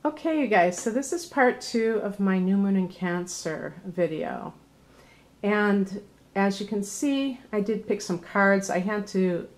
Okay, you guys, so this is part 2 of my new moon in Cancer video. And as you can see, I did pick some cards. I had to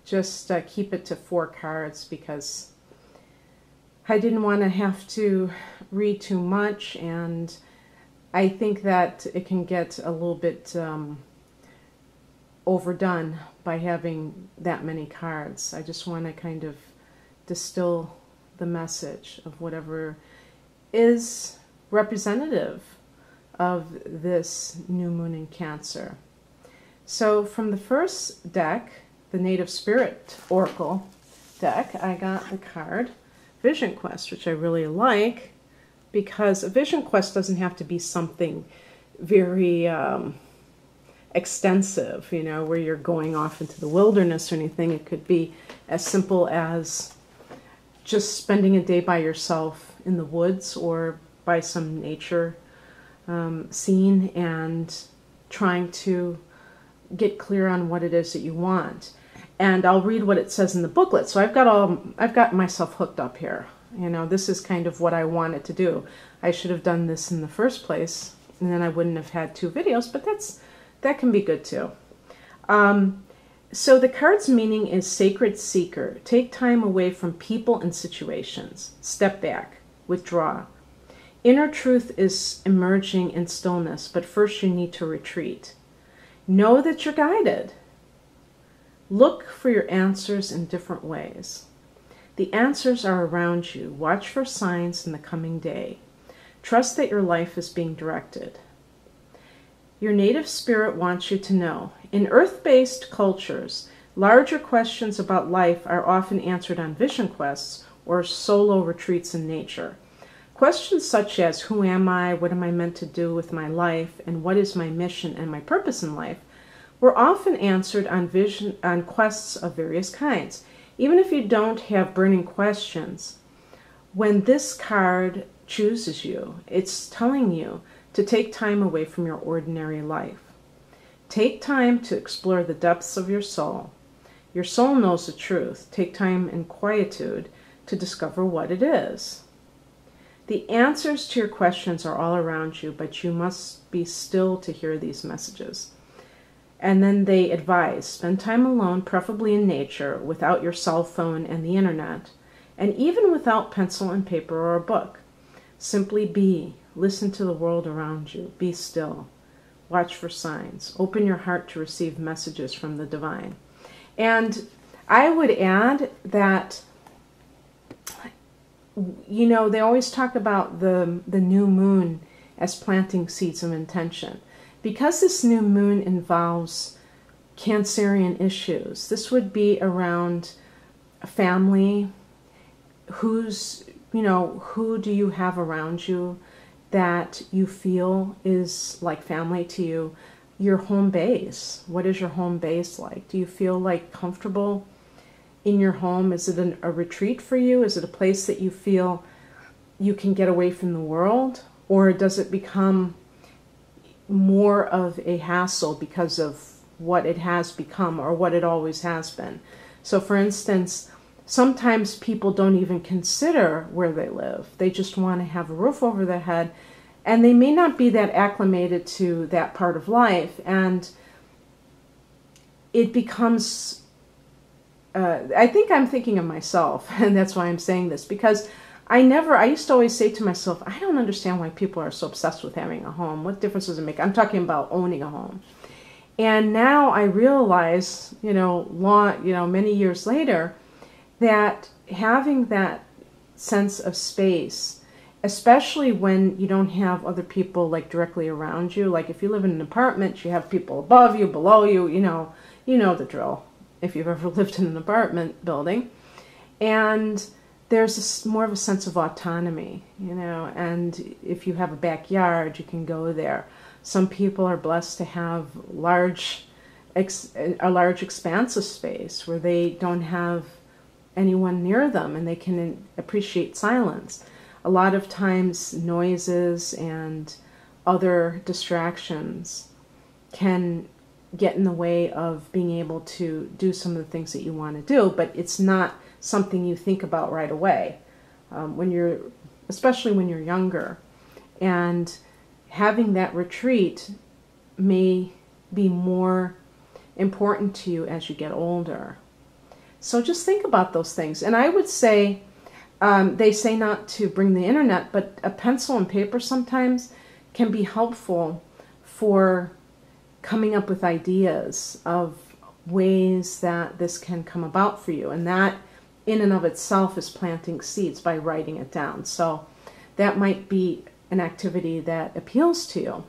just keep it to 4 cards because I didn't want to have to read too much, and I think that it can get a little bit overdone by having that many cards. I just want to kind of distill the message of whatever is representative of this new moon in Cancer. So from the first deck, the Native Spirit Oracle deck, I got the card Vision Quest, which I really like because a vision quest doesn't have to be something very extensive, you know, where you're going off into the wilderness or anything. It could be as simple as just spending a day by yourself in the woods or by some nature scene and trying to get clear on what it is that you want. And I'll read what it says in the booklet. So I've got myself hooked up here. You know, this is kind of what I wanted to do. I should have done this in the first place, and then I wouldn't have had 2 videos, but that can be good too. So the card's meaning is Sacred Seeker. Take time away from people and situations. Step back. Withdraw. Inner truth is emerging in stillness, but first you need to retreat. Know that you're guided. Look for your answers in different ways. The answers are around you. Watch for signs in the coming day. Trust that your life is being directed. Your native spirit wants you to know. In earth-based cultures, larger questions about life are often answered on vision quests or solo retreats in nature. Questions such as, who am I, what am I meant to do with my life, and what is my mission and my purpose in life, were often answered on quests of various kinds. Even if you don't have burning questions, when this card chooses you, it's telling you to take time away from your ordinary life. Take time to explore the depths of your soul. Your soul knows the truth. Take time in quietude to discover what it is. The answers to your questions are all around you, but you must be still to hear these messages. And then they advise, spend time alone, preferably in nature, without your cell phone and the internet, and even without pencil and paper or a book. Simply be. Listen to the world around you. Be still. Watch for signs. Open your heart to receive messages from the divine. And I would add that, you know, they always talk about the new moon as planting seeds of intention. Because this new moon involves Cancerian issues, this would be around family. Who do you have around you that you feel is like family to you? Your home base. What is your home base like? Do you feel like comfortable in your home? Is it a retreat for you? Is it a place that you feel you can get away from the world? Or does it become more of a hassle because of what it has become or what it always has been? So for instance, sometimes people don't even consider where they live. They just want to have a roof over their head, and they may not be that acclimated to that part of life, and it becomes, I think I'm thinking of myself, and that's why I'm saying this, because I used to always say to myself, I don't understand why people are so obsessed with having a home. What difference does it make? I'm talking about owning a home. And now I realize, many years later, that having that sense of space, especially when you don't have other people like directly around you, like if you live in an apartment, you have people above you, below you, you know the drill if you've ever lived in an apartment building. And there's more of a sense of autonomy, and if you have a backyard, you can go there. Some people are blessed to have a large expanse of space where they don't have anyone near them and they can appreciate silence. A lot of times noises and other distractions can get in the way of being able to do some of the things that you want to do, but it's not something you think about right away. especially when you're younger. And having that retreat may be more important to you as you get older. So just think about those things. And I would say, they say not to bring the internet, but a pencil and paper sometimes can be helpful for coming up with ideas of ways that this can come about for you. And that in and of itself is planting seeds by writing it down. So that might be an activity that appeals to you.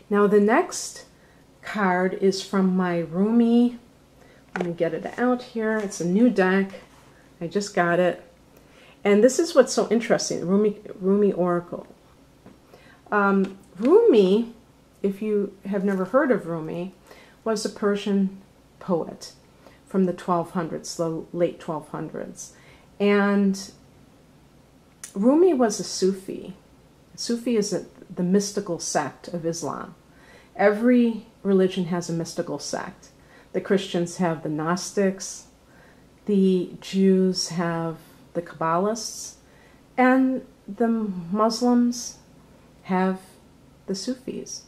Now the next card is from my Rumi. Let me get it out here. It's a new deck. I just got it. And this is what's so interesting, Rumi Oracle. Rumi, if you have never heard of Rumi, was a Persian poet from the 1200s, the late 1200s. And Rumi was a Sufi. Sufi is the mystical sect of Islam. Every religion has a mystical sect. The Christians have the Gnostics, the Jews have the Kabbalists, and the Muslims have the Sufis.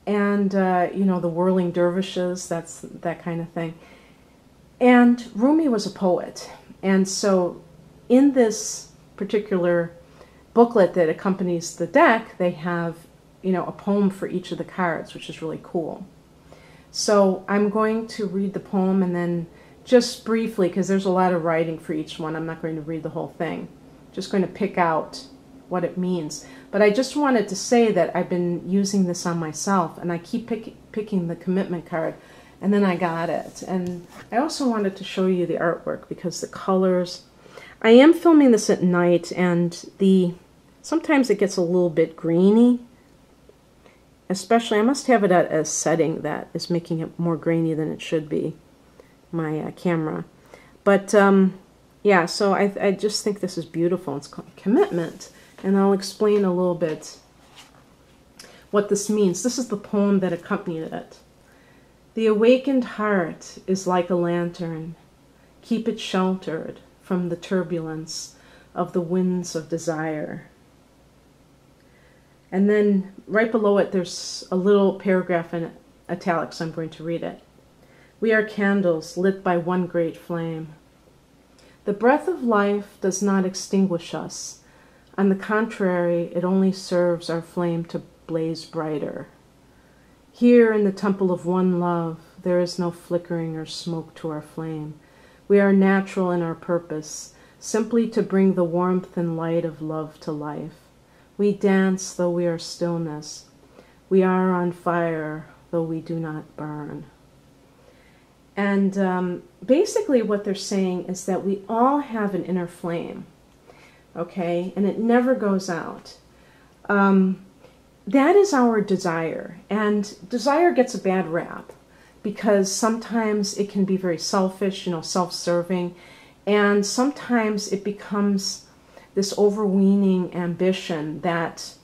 And, the whirling dervishes, that's that kind of thing. And Rumi was a poet. And so in this particular booklet that accompanies the deck, they have, a poem for each of the cards, which is really cool. So I'm going to read the poem and then just briefly, because there's a lot of writing for each one, I'm not going to read the whole thing. Just going to pick out what it means. But I just wanted to say that I've been using this on myself, and I keep picking the commitment card, and then I got it. And I also wanted to show you the artwork because the colors. I am filming this at night, and sometimes it gets a little bit grainy. Especially, I must have it at a setting that is making it more grainy than it should be, my camera. But yeah, so I just think this is beautiful. It's called Commitment, and I'll explain a little bit what this means. This is the poem that accompanied it. The awakened heart is like a lantern. Keep it sheltered from the turbulence of the winds of desire. And then right below it, there's a little paragraph in italics. I'm going to read it. We are candles lit by one great flame. The breath of life does not extinguish us. On the contrary, it only serves our flame to blaze brighter. Here in the temple of one love, there is no flickering or smoke to our flame. We are natural in our purpose, simply to bring the warmth and light of love to life. We dance, though we are stillness. We are on fire, though we do not burn. And basically what they're saying is that we all have an inner flame, okay? And it never goes out. That is our desire. And desire gets a bad rap because sometimes it can be very selfish, self-serving. And sometimes it becomes this overweening ambition that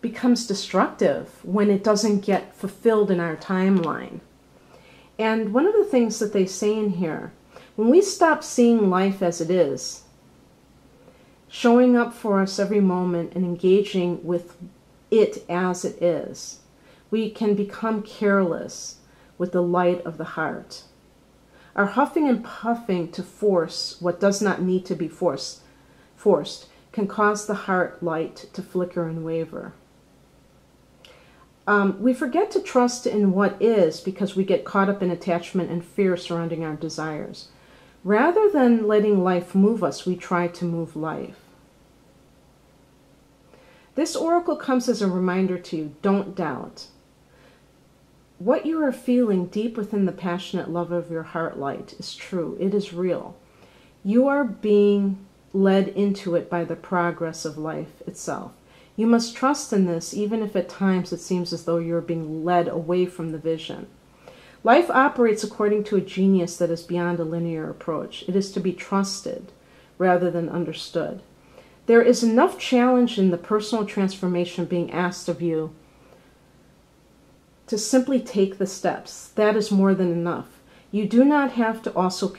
becomes destructive when it doesn't get fulfilled in our timeline. And one of the things that they say in here, when we stop seeing life as it is, showing up for us every moment and engaging with it as it is, we can become careless with the light of the heart. Our huffing and puffing to force what does not need to be forced can cause the heart light to flicker and waver. We forget to trust in what is because we get caught up in attachment and fear surrounding our desires. Rather than letting life move us, we try to move life. This oracle comes as a reminder to you, don't doubt. What you are feeling deep within the passionate love of your heart light is true. It is real. You are being led into it by the progress of life itself. You must trust in this, even if at times it seems as though you're being led away from the vision. Life operates according to a genius that is beyond a linear approach. It is to be trusted rather than understood. There is enough challenge in the personal transformation being asked of you to simply take the steps. That is more than enough. You do not have to also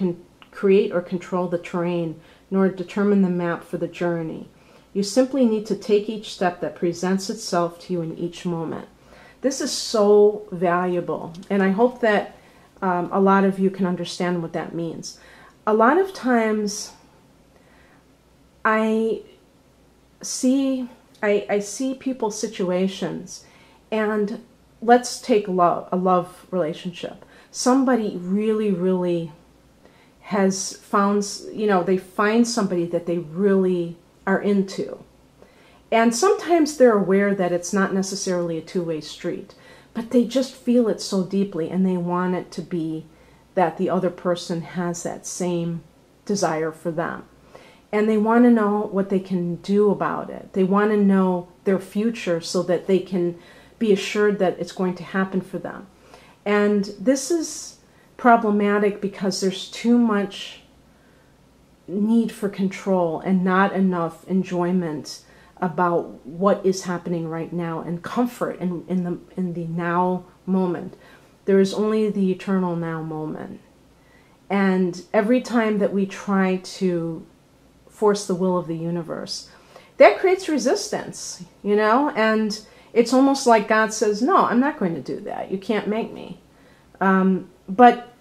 create or control the terrain, nor determine the map for the journey. You simply need to take each step that presents itself to you in each moment. This is so valuable, and I hope that a lot of you can understand what that means. A lot of times I see people's situations, and let's take a love relationship. Somebody really has found, they find somebody that they really are into. And sometimes they're aware that it's not necessarily a two-way street, but they just feel it so deeply, and they want it to be that the other person has that same desire for them. And they want to know what they can do about it. They want to know their future so that they can be assured that it's going to happen for them. And this is problematic because there's too much need for control and not enough enjoyment about what is happening right now and comfort in the now moment. There is only the eternal now moment. And every time that we try to force the will of the universe, that creates resistance, and it's almost like God says, no, I'm not going to do that. You can't make me. But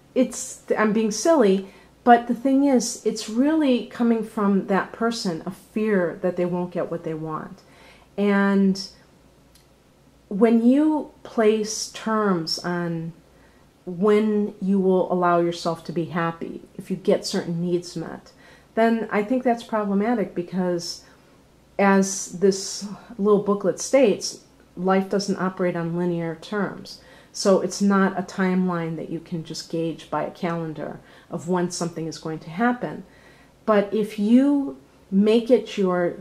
I'm being silly, but the thing is, it's really coming from that person, a fear that they won't get what they want. And when you place terms on when you will allow yourself to be happy, if you get certain needs met, then I think that's problematic, because as this little booklet states, life doesn't operate on linear terms. So it's not a timeline that you can just gauge by a calendar of when something is going to happen. But if you make it your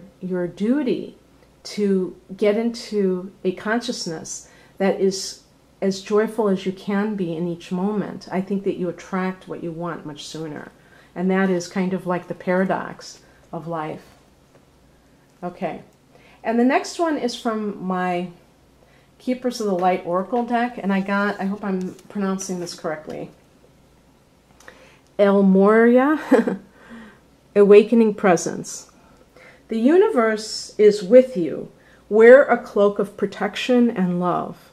duty to get into a consciousness that is as joyful as you can be in each moment, I think that you attract what you want much sooner. And that is kind of like the paradox of life. Okay. And the next one is from my Keepers of the Light Oracle deck, and I hope I'm pronouncing this correctly. Morya, Awakening Presence. The universe is with you. Wear a cloak of protection and love.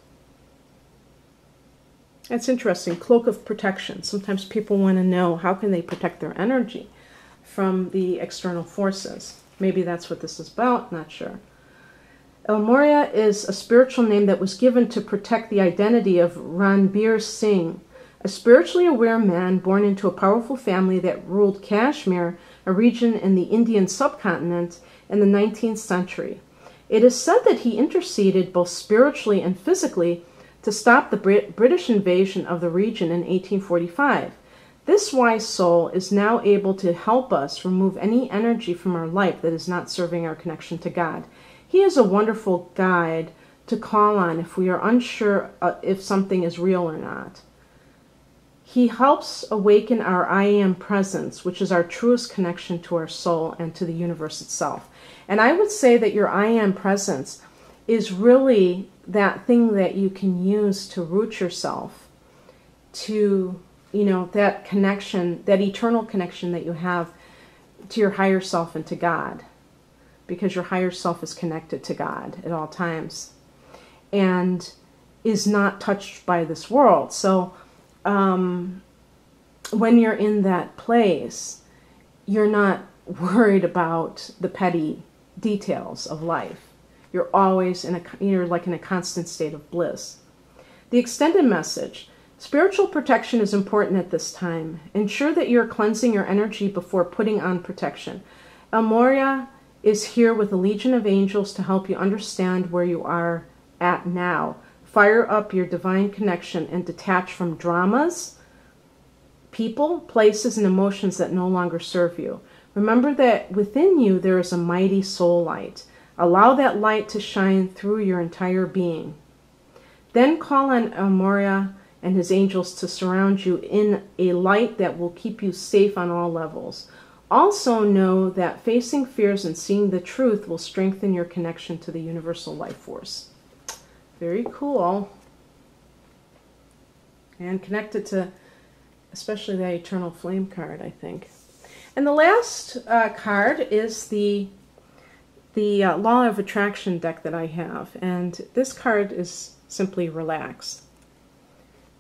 That's interesting, cloak of protection. Sometimes people want to know how can they protect their energy from the external forces. Maybe that's what this is about, not sure. Morya is a spiritual name that was given to protect the identity of Ranbir Singh, a spiritually aware man born into a powerful family that ruled Kashmir, a region in the Indian subcontinent, in the 19th century. It is said that he interceded both spiritually and physically to stop the British invasion of the region in 1845. This wise soul is now able to help us remove any energy from our life that is not serving our connection to God. He is a wonderful guide to call on if we are unsure if something is real or not. He helps awaken our I Am presence, which is our truest connection to our soul and to the universe itself. And I would say that your I Am presence is really that thing that you can use to root yourself to, that connection, that eternal connection that you have to your higher self and to God. Because your higher self is connected to God at all times and is not touched by this world. So when you're in that place, you're not worried about the petty details of life. You're always you're like in a constant state of bliss. The extended message. Spiritual protection is important at this time. Ensure that you're cleansing your energy before putting on protection. Morya is here with a legion of angels to help you understand where you are at now. Fire up your divine connection and detach from dramas, people, places, and emotions that no longer serve you. Remember that within you there is a mighty soul light. Allow that light to shine through your entire being. Then call on Morya and his angels to surround you in a light that will keep you safe on all levels. Also know that facing fears and seeing the truth will strengthen your connection to the universal life force. Very cool. And connected to especially that eternal flame card, I think. And the last card is the Law of Attraction deck that I have. And this card is simply relax.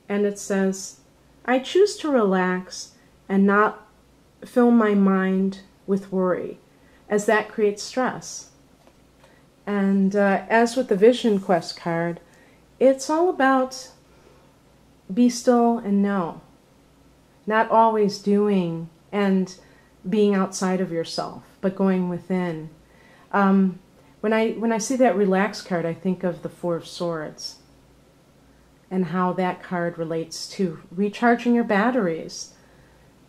And it says, I choose to relax and not fill my mind with worry, as that creates stress. And as with the Vision Quest card, it's all about be still and know. Not always doing and being outside of yourself, but going within. When I see that relax card, I think of the Four of Swords and how that card relates to recharging your batteries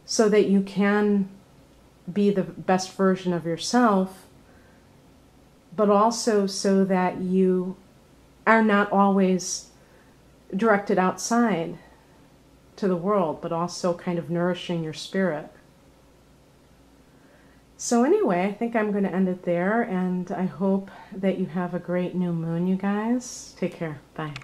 so that you can be the best version of yourself, but also so that you are not always directed outside to the world, but also kind of nourishing your spirit. So anyway, I think I'm going to end it there, and I hope that you have a great new moon, you guys. Take care. Bye.